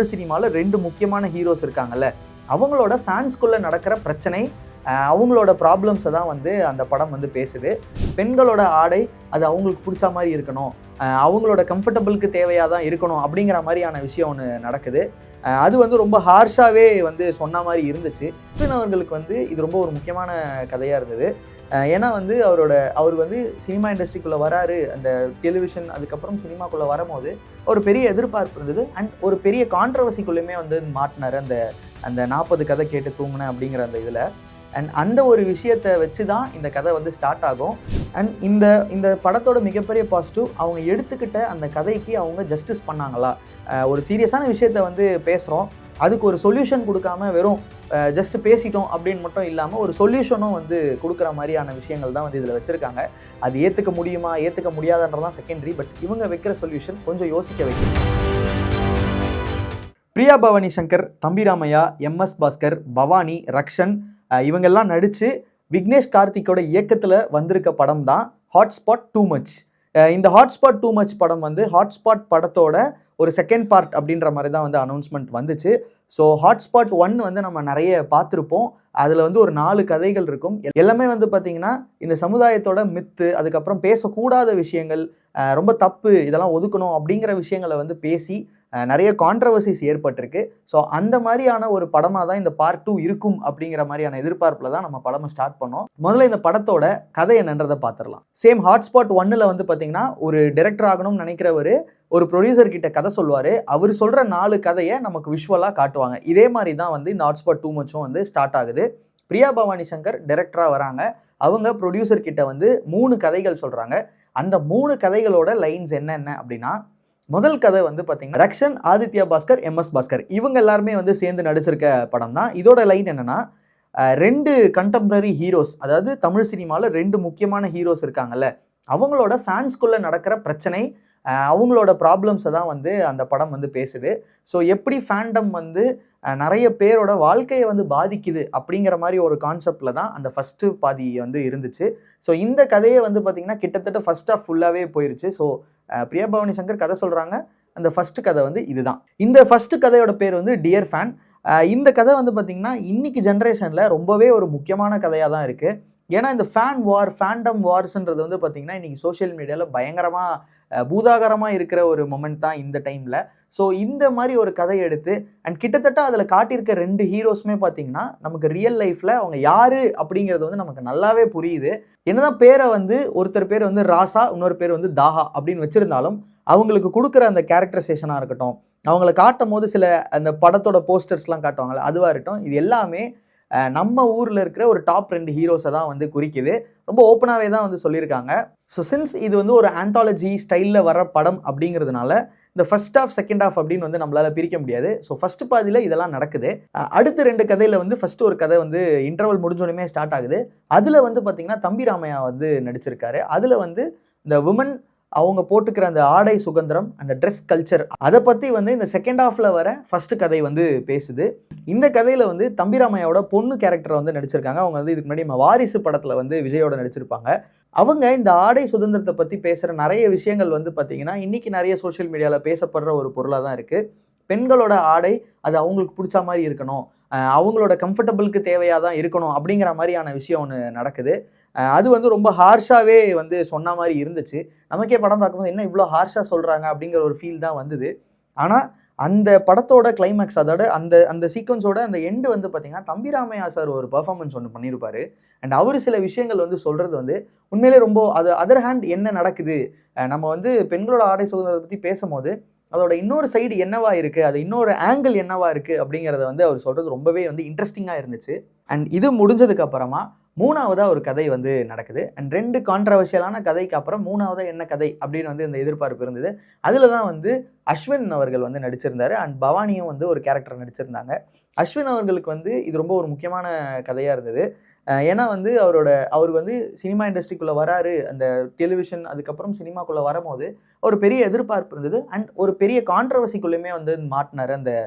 தமிழ் சினிமாவில் 2 முக்கியமான ஹீரோஸ் இருக்காங்கல்ல, அவங்களோட ஃபேன்ஸ்குள்ளே நடக்கிற பிரச்சனை, அவங்களோட ப்ராப்ளம்ஸை தான் வந்து அந்த படம் வந்து பேசுது. பெண்களோட ஆடை அது அவங்களுக்கு பிடிச்ச மாதிரி இருக்கணும், அவங்களோட கம்ஃபர்டபுளுக்கு தேவையாக தான் இருக்கணும் அப்படிங்கிற மாதிரியான விஷயம் ஒன்று நடக்குது. அது வந்து ரொம்ப ஹார்ஷாகவே வந்து சொன்ன மாதிரி இருந்துச்சு. அவர்களுக்கு வந்து இது ரொம்ப ஒரு முக்கியமான கதையாக இருந்தது. ஏன்னா வந்து அவர் வந்து சினிமா இண்டஸ்ட்ரிக்குள்ளே வராரு, அந்த டெலிவிஷன் அதுக்கப்புறம் சினிமாக்குள்ளே வரும்போது ஒரு பெரிய எதிர்பார்ப்பு இருந்தது. அண்ட் ஒரு பெரிய கான்ட்ரவர்சிக்குள்ளேயுமே வந்து மாட்டினார், அந்த 40 கதை கேட்டு தூங்கினேன் அப்படிங்கிற அந்த இதில். அண்ட் அந்த ஒரு விஷயத்தை வச்சு தான் இந்த கதை வந்து ஸ்டார்ட் ஆகும். அண்ட் இந்த படத்தோட மிகப்பெரிய பாசிட்டிவ், அவங்க எடுத்துக்கிட்ட அந்த கதைக்கு அவங்க ஜஸ்டிஸ் பண்ணாங்களா. ஒரு சீரியஸான விஷயத்தை வந்து பேசுகிறோம், அதுக்கு ஒரு சொல்யூஷன் கொடுக்காம வெறும் ஜஸ்ட் பேசிட்டோம் அப்படின்னு மட்டும் இல்லாமல் ஒரு சொல்யூஷனும் வந்து கொடுக்குற மாதிரியான விஷயங்கள் தான் வந்து இதில் வச்சுருக்காங்க. அது ஏற்றுக்க முடியுமா ஏற்றுக்க முடியாதுன்றதான் செகண்டரி. பட் இவங்க வைக்கிற சொல்யூஷன் கொஞ்சம் யோசிக்க வைக்கும். பிரியா பவானி சங்கர், தம்பி ராமையா, MS பாஸ்கர், பவானி, ரக்ஷன் இவங்கெல்லாம் நடித்து விக்னேஷ் கார்த்திக்கோட இயக்கத்தில் வந்திருக்க படம் தான் ஹாட்ஸ்பாட் டூ மச். இந்த ஹாட்ஸ்பாட் டூ மச் படம் வந்து ஹாட்ஸ்பாட் படத்தோட ஒரு செகண்ட் பார்ட் அப்படின்ற மாதிரி தான் வந்து அனௌன்ஸ்மெண்ட் வந்துச்சு. ஸோ ஹாட்ஸ்பாட் 1 வந்து நம்ம நிறைய பார்த்துருப்போம். அதில் வந்து ஒரு 4 கதைகள் இருக்கும். எல்லாமே வந்து பார்த்திங்கன்னா இந்த சமுதாயத்தோட மித்து, அதுக்கப்புறம் பேசக்கூடாத விஷயங்கள், ரொம்ப தப்பு, இதெல்லாம் ஒதுக்கணும் அப்படிங்கிற விஷயங்களை வந்து பேசி நிறைய கான்ட்ரவர்சிஸ் ஏற்பட்டிருக்கு. ஸோ அந்த மாதிரியான ஒரு படமாக தான் இந்த பார்ட் 2 இருக்கும் அப்படிங்கிற மாதிரியான எதிர்பார்ப்பில் தான் நம்ம படமை ஸ்டார்ட் பண்ணோம். முதல்ல இந்த படத்தோட கதை என்னன்றதை பார்த்துடலாம். சேம் ஹாட்ஸ்பாட் 1ல் வந்து பார்த்தீங்கன்னா ஒரு டைரக்டர் ஆகணும்னு நினைக்கிறவர் ஒரு ப்ரொடியூசர் கிட்ட கதை சொல்லுவார். அவர் சொல்கிற 4 கதையை நமக்கு விஷுவலாக காட்டுவாங்க. இதே மாதிரி தான் வந்து இந்த ஹாட்ஸ்பாட் டூ மச்சும் வந்து ஸ்டார்ட் ஆகுது. பிரியா பவானி சங்கர் டைரக்டராக வராங்க. அவங்க ப்ரொடியூசர் கிட்ட வந்து 3 கதைகள் சொல்கிறாங்க. அந்த 3 கதைகளோட லைன்ஸ் என்னென்ன அப்படின்னா, முதல் கதை வந்து பார்த்தீங்கன்னா ரக்ஷன், ஆதித்யா பாஸ்கர், MS பாஸ்கர் இவங்க எல்லாருமே வந்து சேர்ந்து நடிச்சிருக்க படம் தான். இதோட லைன் என்னன்னா, 2 கண்டெம்பரரி ஹீரோஸ், அதாவது தமிழ் சினிமாவில் 2 முக்கியமான ஹீரோஸ் இருக்காங்கல்ல, அவங்களோட ஃபேன்ஸ்குள்ளே நடக்கிற பிரச்சனை, அவங்களோட ப்ராப்ளம்ஸை தான் வந்து அந்த படம் வந்து பேசுது. ஸோ எப்படி ஃபேண்டம் வந்து நிறைய பேரோட வாழ்க்கையை வந்து பாதிக்குது அப்படிங்கிற மாதிரி ஒரு கான்செப்டில் தான் அந்த ஃபஸ்ட்டு பாதி வந்து இருந்துச்சு. ஸோ இந்த கதையை வந்து பார்த்திங்கன்னா கிட்டத்தட்ட ஃபஸ்ட் ஆஃப் ஃபுல்லாகவே போயிருச்சு. ஸோ பிரியா பவானி சங்கர் கதை சொல்கிறாங்க. அந்த ஃபஸ்ட்டு கதை வந்து இதுதான். இந்த ஃபஸ்ட்டு கதையோட பேர் வந்து டியர் ஃபேன். இந்த கதை வந்து பார்த்திங்கன்னா இன்றைக்கி ஜென்ரேஷனில் ரொம்பவே ஒரு முக்கியமான கதையாக தான் இருக்குது. ஏன்னா இந்த ஃபேண்டம் வார்ஸ்ன்றது வந்து பார்த்திங்கன்னா இன்றைக்கி சோஷியல் மீடியாவில் பயங்கரமாக பூதாகரமாக இருக்கிற ஒரு மொமெண்ட் தான் இந்த டைமில். ஸோ இந்த மாதிரி ஒரு கதையை எடுத்து அண்ட் கிட்டத்தட்ட அதில் காட்டியிருக்க 2 ஹீரோஸுமே பார்த்திங்கன்னா நமக்கு ரியல் லைஃப்பில் அவங்க யார் அப்படிங்கிறது வந்து நமக்கு நல்லாவே புரியுது. என்னதான் பேரை வந்து ஒருத்தர் பேர் வந்து ராசா, இன்னொரு பேர் வந்து தாஹா அப்படின்னு வச்சுருந்தாலும் அவங்களுக்கு கொடுக்குற அந்த கேரக்டரைசேஷனாக இருக்கட்டும், அவங்கள காட்டும் போது சில அந்த படத்தோட போஸ்டர்ஸ்லாம் காட்டுவாங்கள்ல, அதுவாக இருக்கட்டும், இது எல்லாமே நம்ம ஊரில் இருக்கிற ஒரு டாப் 2 ஹீரோஸை தான் வந்து குறிக்குது. ரொம்ப ஓப்பனாகவே தான் வந்து சொல்லியிருக்காங்க. ஸோ சின்ஸ் இது வந்து ஒரு ஆந்தாலஜி ஸ்டைலில் வர படம் அப்படிங்கிறதுனால இந்த ஃபர்ஸ்ட் ஆஃப் செகண்ட் ஆஃப் அப்படின்னு வந்து நம்மளால் பிரிக்க முடியாது. ஸோ ஃபர்ஸ்ட் பாதியில் இதெல்லாம் நடக்குது. அடுத்த 2 கதையில் வந்து ஃபர்ஸ்ட் ஒரு கதை வந்து இன்டர்வல் முடிஞ்சோடனே ஸ்டார்ட் ஆகுது. அதில் வந்து பார்த்திங்கன்னா தம்பி ராமையா வந்து நடிச்சிருக்காரு. அதில் வந்து இந்த விமன் அவங்க போட்டுக்கிற அந்த ஆடை சுதந்திரம், அந்த ட்ரெஸ் கல்ச்சர், அதை பற்றி வந்து இந்த செகண்ட் ஹாஃபில் வர ஃபர்ஸ்ட் கதை வந்து பேசுது. இந்த கதையில் வந்து தம்பி ராமையாவோட பொண்ணு கேரக்டரை வந்து நடிச்சிருக்காங்க. அவங்க வந்து இதுக்கு முன்னாடி வாரிசு படத்தில் வந்து விஜயோட நடிச்சிருப்பாங்க. அவங்க இந்த ஆடை சுதந்திரத்தை பற்றி பேசுகிற நிறைய விஷயங்கள் வந்து பார்த்திங்கன்னா இன்றைக்கி நிறைய சோஷியல் மீடியாவில் பேசப்படுற ஒரு பொருளாக தான் இருக்குது. பெண்களோட ஆடை அது அவங்களுக்கு பிடிச்ச மாதிரி இருக்கணும், அவங்களோட கம்ஃபர்டபுளுக்கு தேவையாக தான் இருக்கணும் அப்படிங்கிற மாதிரியான விஷயம் ஒன்று நடக்குது. அது வந்து ரொம்ப ஹார்ஷாகவே வந்து சொன்ன மாதிரி இருந்துச்சு. நமக்கே படம் பார்க்கும்போது என்ன இவ்வளோ ஹார்ஷாக சொல்கிறாங்க அப்படிங்கிற ஒரு ஃபீல் தான் வந்தது. ஆனால் அந்த படத்தோட கிளைமேக்ஸ், அதோட அந்த சீக்வன்ஸோட அந்த எண்டு வந்து பார்த்திங்கன்னா தம்பி ராமையா சார் ஒரு பர்ஃபார்மன்ஸ் ஒன்று பண்ணியிருப்பார். அண்ட் அவர் சில விஷயங்கள் வந்து சொல்கிறது வந்து உண்மையிலே ரொம்ப அது அதர் ஹேண்ட் என்ன நடக்குது, நம்ம வந்து பெண்களோட ஆடை சுதந்திரத்தை பற்றி பேசும்போது அதோட இன்னொரு சைடு என்னவா இருக்குது, அது இன்னொரு ஆங்கிள் என்னவா இருக்குது அப்படிங்கிறத வந்து அவர் சொல்கிறது ரொம்பவே வந்து இன்ட்ரெஸ்டிங்காக இருந்துச்சு. அண்ட் இது முடிஞ்சதுக்கு அப்புறமா 3ஆவதாக ஒரு கதை வந்து நடக்குது. அண்ட் 2 கான்ட்ரவர்ஷியலான கதைக்கு அப்புறம் 3ஆவதாக என்ன கதை அப்படின்னு வந்து இந்த எதிர்பார்ப்பு இருந்தது. அதில் தான் வந்து அஸ்வின் அவர்கள் வந்து நடிச்சிருந்தார். அண்ட் பவானியும் வந்து ஒரு கேரக்டர் நடிச்சிருந்தாங்க. அஸ்வின் அவர்களுக்கு வந்து இது ரொம்ப ஒரு முக்கியமான கதையாக இருந்தது. ஏன்னா வந்து அவர் வந்து சினிமா இண்டஸ்ட்ரிக்குள்ளே வராரு, அந்த டெலிவிஷன் அதுக்கப்புறம் சினிமாக்குள்ளே வரும்போது ஒரு பெரிய எதிர்பார்ப்பு இருந்தது. அண்ட் ஒரு பெரிய கான்ட்ரவர்சிக்குள்ளேயுமே வந்து மாட்டினார்,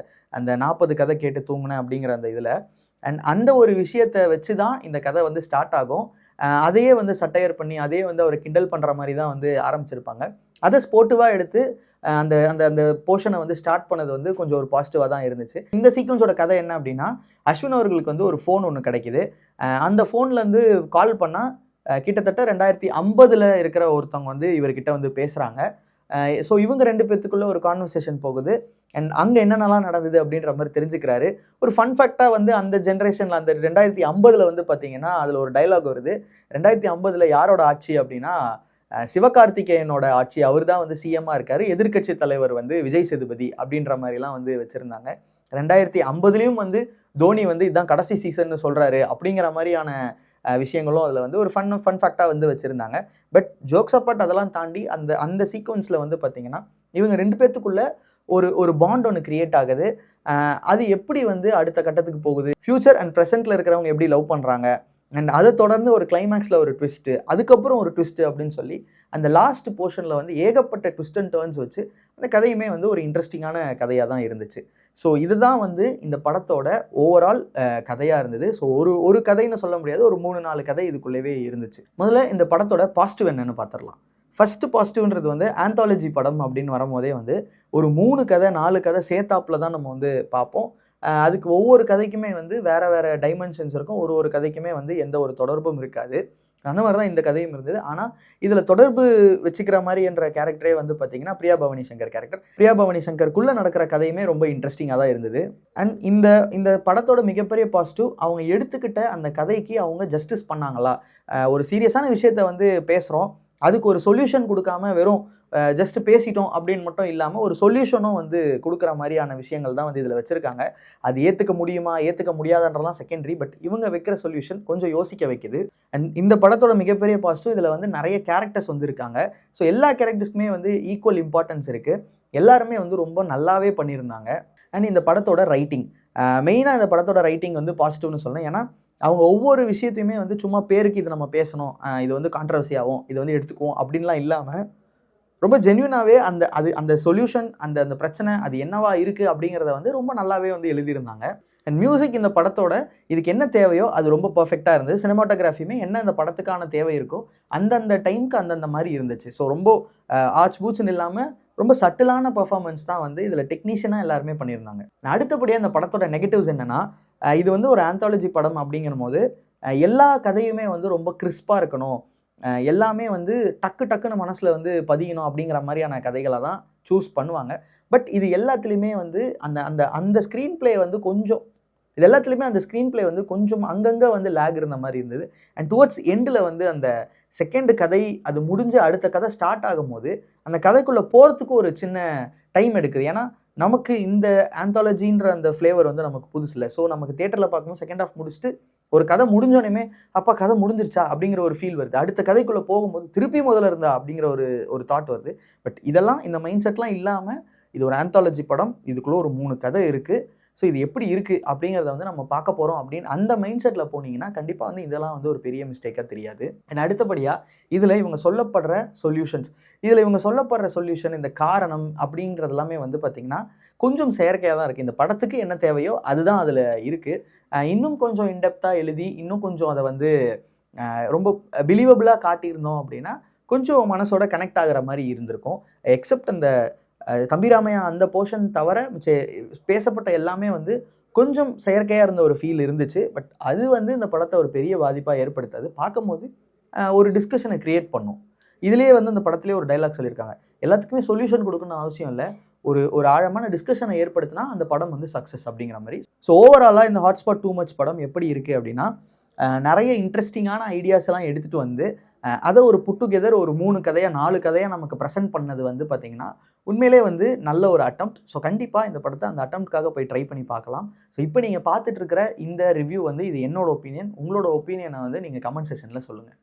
அந்த 40 கதை கேட்டு தூங்கினேன் அப்படிங்கிற அந்த இதில். அண்ட் அந்த ஒரு விஷயத்தை வச்சு தான் இந்த கதை வந்து ஸ்டார்ட் ஆகும். அதையே வந்து சட்டையர் பண்ணி அதையே வந்து அவர் கிண்டல் பண்ணுற மாதிரி தான் வந்து ஆரம்பிச்சிருப்பாங்க. அதை ஸ்போர்ட்டிவாக எடுத்து அந்த அந்த அந்த போர்ஷனை வந்து ஸ்டார்ட் பண்ணது வந்து கொஞ்சம் ஒரு பாசிட்டிவாக தான் இருந்துச்சு. இந்த சீக்வன்ஸோட கதை என்ன அப்படின்னா, அஸ்வின் அவர்களுக்கு வந்து ஒரு ஃபோன் ஒன்று கிடைக்குது. அந்த ஃபோன்லேருந்து கால் பண்ணால் கிட்டத்தட்ட 2050 இருக்கிற ஒருத்தவங்க வந்து இவர்கிட்ட வந்து பேசுகிறாங்க. ஸோ இவங்க 2 பேத்துக்குள்ள ஒரு கான்வர்சேஷன் போகுது. அண்ட் அங்கே என்னென்னலாம் நடந்தது அப்படின்ற மாதிரி தெரிஞ்சுக்கிறாரு. ஒரு ஃபன் ஃபேக்டாக வந்து அந்த ஜென்ரேஷனில் அந்த 2050 வந்து பார்த்தீங்கன்னா அதில் ஒரு டைலாக் வருது. 2050 யாரோட ஆட்சி அப்படின்னா சிவகார்த்திகேயனோட ஆட்சி. அவர் தான் வந்து சிஎம்மாக இருக்காரு. எதிர்க்கட்சி தலைவர் வந்து விஜய் சேதுபதி அப்படின்ற மாதிரிலாம் வந்து வச்சுருந்தாங்க. 2050 வந்து தோனி வந்து இதுதான் கடைசி சீசன்னு சொல்கிறாரு அப்படிங்கிற மாதிரியான விஷயங்களும் அதில் வந்து ஒரு ஃபன் ஃபேக்டாக வந்து வச்சுருந்தாங்க. பட் ஜோக்ஸ் அப்பார்ட் அதெல்லாம் தாண்டி அந்த சீக்வன்ஸில் வந்து பார்த்தீங்கன்னா இவங்க 2 பேத்துக்குள்ள ஒரு பாண்ட் ஒன்று கிரியேட் ஆகுது. அது எப்படி வந்து அடுத்த கட்டத்துக்கு போகுது, ஃபியூச்சர் அண்ட் ப்ரெசென்ட்டில் இருக்கிறவங்க எப்படி லவ் பண்ணுறாங்க, அண்ட் அதை தொடர்ந்து ஒரு கிளைமேக்ஸில் ஒரு ட்விஸ்ட்டு, அதுக்கப்புறம் ஒரு ட்விஸ்ட்டு அப்படின்னு சொல்லி அந்த லாஸ்ட் போர்ஷனில் வந்து ஏகப்பட்ட ட்விஸ்ட் அண்ட் டர்ன்ஸ் வச்சு அந்த கதையுமே வந்து ஒரு இன்ட்ரெஸ்டிங்கான கதையாக தான் இருந்துச்சு. ஸோ இதுதான் வந்து இந்த படத்தோட ஓவரால் கதையாக இருந்தது. ஸோ ஒரு கதைன்னு சொல்ல முடியாது, ஒரு 3-4 கதை இதுக்குள்ளேவே இருந்துச்சு. முதல்ல இந்த படத்தோட பாசிட்டிவ் என்னன்னு பார்த்துடலாம். ஃபர்ஸ்ட் பாசிட்டிவ்ன்றது வந்து ஆந்தாலஜி படம் அப்படின்னு வரும்போதே வந்து ஒரு 3 கதை 4 கதை சேர்த்தாப்புல தான் நம்ம வந்து பார்ப்போம். அதுக்கு ஒவ்வொரு கதைக்குமே வந்து வேறு வேறு டைமென்ஷன்ஸ் இருக்கும். ஒரு கதைக்குமே வந்து எந்த ஒரு தொடர்பும் இருக்காது. அந்த மாதிரி தான் இந்த கதையும் இருந்தது. ஆனால் இதில் தொடர்பு வச்சுக்கிற மாதிரி என்ற கேரக்டரே வந்து பார்த்தீங்கன்னா பிரியா பவானி சங்கர் கேரக்டர். பிரியா பவானி சங்கருக்குள்ளே நடக்கிற கதையுமே ரொம்ப இன்ட்ரெஸ்டிங்காக தான் இருந்தது. அண்ட் இந்த படத்தோட மிகப்பெரிய பாசிட்டிவ், அவங்க எடுத்துக்கிட்ட அந்த கதைக்கு அவங்க ஜஸ்டிஸ் பண்ணாங்களா. ஒரு சீரியஸான விஷயத்த வந்து பேசுகிறோம், அதுக்கு ஒரு சொல்யூஷன் கொடுக்காம வெறும் ஜஸ்ட் பேசிட்டோம் அப்படின்னு மட்டும் இல்லாமல் ஒரு சொல்யூஷனும் வந்து கொடுக்குற மாதிரியான விஷயங்கள் தான் வந்து இதில் வச்சுருக்காங்க. அது ஏற்றுக்க முடியுமா ஏற்றுக்க முடியாதுன்றலாம் செகண்டரி. பட் இவங்க வைக்கிற சொல்யூஷன் கொஞ்சம் யோசிக்க வைக்குது. அண்ட் இந்த படத்தோட மிகப்பெரிய பாசிட்டிவ், இதில் வந்து நிறைய கேரக்டர்ஸ் வந்து இருக்காங்க. ஸோ எல்லா கேரக்டர்ஸ்க்குமே வந்து ஈக்குவல் இம்பார்ட்டன்ஸ் இருக்குது. எல்லாருமே வந்து ரொம்ப நல்லாவே பண்ணியிருந்தாங்க. அண்ட் இந்த படத்தோட ரைட்டிங், மெயினாக இந்த படத்தோட ரைட்டிங் வந்து பாசிட்டிவ்னு சொல்லலாம். ஏன்னா அவங்க ஒவ்வொரு விஷயத்தையுமே வந்து சும்மா பேருக்கு இது நம்ம பேசணும், இது வந்து கான்ட்ரவர்சி ஆகும், இது வந்து எடுத்துக்குவோம் அப்படின்லாம் இல்லாமல் ரொம்ப ஜென்யூனாகவே அந்த சொல்யூஷன் அந்த பிரச்சனை அது என்னவா இருக்குது அப்படிங்கிறத வந்து ரொம்ப நல்லாவே வந்து எழுதியிருந்தாங்க. அண்ட் மியூசிக் இந்த படத்தோட இதுக்கு என்ன தேவையோ அது ரொம்ப பர்ஃபெக்டாக இருந்தது. சினிமாட்டோகிராஃபியுமே என்ன இந்த படத்துக்கான தேவை இருக்கோ அந்தந்த டைமுக்கு அந்தந்த மாதிரி இருந்துச்சு. ஸோ ரொம்ப ஆச் பூச்சுன்னு இல்லாமல் ரொம்ப சட்டிலான பர்ஃபார்மன்ஸ் தான் வந்து இதில் டெக்னீஷியனாக எல்லாருமே பண்ணியிருந்தாங்க. அடுத்தபடியாக இந்த படத்தோட நெகட்டிவ்ஸ் என்னென்னா, இது வந்து ஒரு ஆந்தாலஜி படம் அப்படிங்கிற போது எல்லா கதையுமே வந்து ரொம்ப கிறிஸ்பாக இருக்கணும், எல்லாமே வந்து டக்குன்னு மனசில் வந்து பதியணும் அப்படிங்கிற மாதிரியான கதைகளை தான் சூஸ் பண்ணுவாங்க. பட் இது எல்லாத்துலேயுமே வந்து அந்த ஸ்க்ரீன் பிளே வந்து கொஞ்சம் இது எல்லாத்துலேயுமே அந்த ஸ்க்ரீன் பிளே வந்து கொஞ்சம் அங்கங்கே வந்து லேக் இருந்த மாதிரி இருந்தது. அண்ட் டுவர்ட்ஸ் எண்டில் வந்து அந்த செகண்ட் கதை அது முடிஞ்சு அடுத்த கதை ஸ்டார்ட் ஆகும்போது அந்த கதைக்குள்ளே போகிறதுக்கு ஒரு சின்ன டைம் எடுக்குது. ஏன்னா நமக்கு இந்த ஆந்தாலஜின்ற அந்த ஃப்ளேவர் வந்து நமக்கு புதுசு இல்லை. ஸோ நமக்கு தியேட்டரில் பார்க்கும்போது செகண்ட் ஹாஃப் முடிச்சுட்டு ஒரு கதை முடிஞ்சோடனே அப்பா கதை முடிஞ்சிருச்சா அப்படிங்கிற ஒரு ஃபீல் வருது. அடுத்த கதைக்குள்ளே போகும்போது திருப்பி முதல்ல இருந்தா அப்படிங்கிற ஒரு தாட் வருது. பட் இதெல்லாம் இந்த மைண்ட் செட்லாம் இல்லாமல் இது ஒரு ஆந்தாலஜி படம், இதுக்குள்ளே ஒரு 3 கதை இருக்குது. ஸோ இது எப்படி இருக்குது அப்படிங்கிறத வந்து நம்ம பார்க்க போகிறோம் அப்படின்னு அந்த மைண்ட் செட்டில் போனீங்கன்னா கண்டிப்பாக வந்து இதெல்லாம் வந்து ஒரு பெரிய மிஸ்டேக்காக தெரியாது. அண்ட் அடுத்தபடியாக இதில் இவங்க சொல்லப்படுற சொல்யூஷன் இந்த காரணம் அப்படிங்கிறது வந்து பார்த்திங்கன்னா கொஞ்சம் செயற்கையாக தான் இருக்குது. இந்த படத்துக்கு என்ன தேவையோ அதுதான் அதில் இருக்குது. இன்னும் கொஞ்சம் இன்டெப்த்தாக எழுதி இன்னும் கொஞ்சம் அதை வந்து ரொம்ப பிலீவபிளாக காட்டியிருந்தோம் அப்படின்னா கொஞ்சம் மனசோட கனெக்ட் ஆகிற மாதிரி இருந்திருக்கும். எக்ஸப்ட் அந்த தம்பிராமையா அந்த போர்ஷன் தவிர பேசப்பட்ட எல்லாமே வந்து கொஞ்சம் செயற்கையாக இருந்த ஒரு ஃபீல் இருந்துச்சு. பட் அது வந்து இந்த படத்தை ஒரு பெரிய பாதிப்பாக ஏற்படுத்தாது. பார்க்கும்போது ஒரு டிஸ்கஷனை க்ரியேட் பண்ணும். இதுலேயே வந்து அந்த படத்துலேயே ஒரு டைலாக் சொல்லியிருக்காங்க, எல்லாத்துக்குமே சொல்யூஷன் கொடுக்கணும்னு அவசியம் இல்லை, ஒரு ஆழமான டிஸ்கஷனை ஏற்படுத்தினா அந்த படம் வந்து சக்ஸஸ் அப்படிங்கிற மாதிரி. ஸோ ஓவராலாக இந்த ஹாட்ஸ்பாட் டூ மச் படம் எப்படி இருக்குது அப்படின்னா, நிறைய இன்ட்ரெஸ்டிங்கான ஐடியாஸ் எல்லாம் எடுத்துகிட்டு வந்து அதை ஒரு புட் டுகெதர் ஒரு 3 கதையாக 4 கதையாக நமக்கு ப்ரெசென்ட் பண்ணது வந்து பார்த்திங்கன்னா உண்மையிலே வந்து நல்ல ஒரு அட்டெம்ப்ட். ஸோ கண்டிப்பாக இந்த படத்தை அந்த அட்டெம்ப்ட்காக போய் ட்ரை பண்ணி பார்க்கலாம். ஸோ இப்போ நீங்கள் பார்த்துட்டு இருக்கிற இந்த ரிவ்யூ வந்து இது என்னோட ஒப்பீனியன். உங்களோட ஒப்பீனியனை வந்து நீங்கள் கமெண்ட் செக்ஷனில் சொல்லுங்கள்.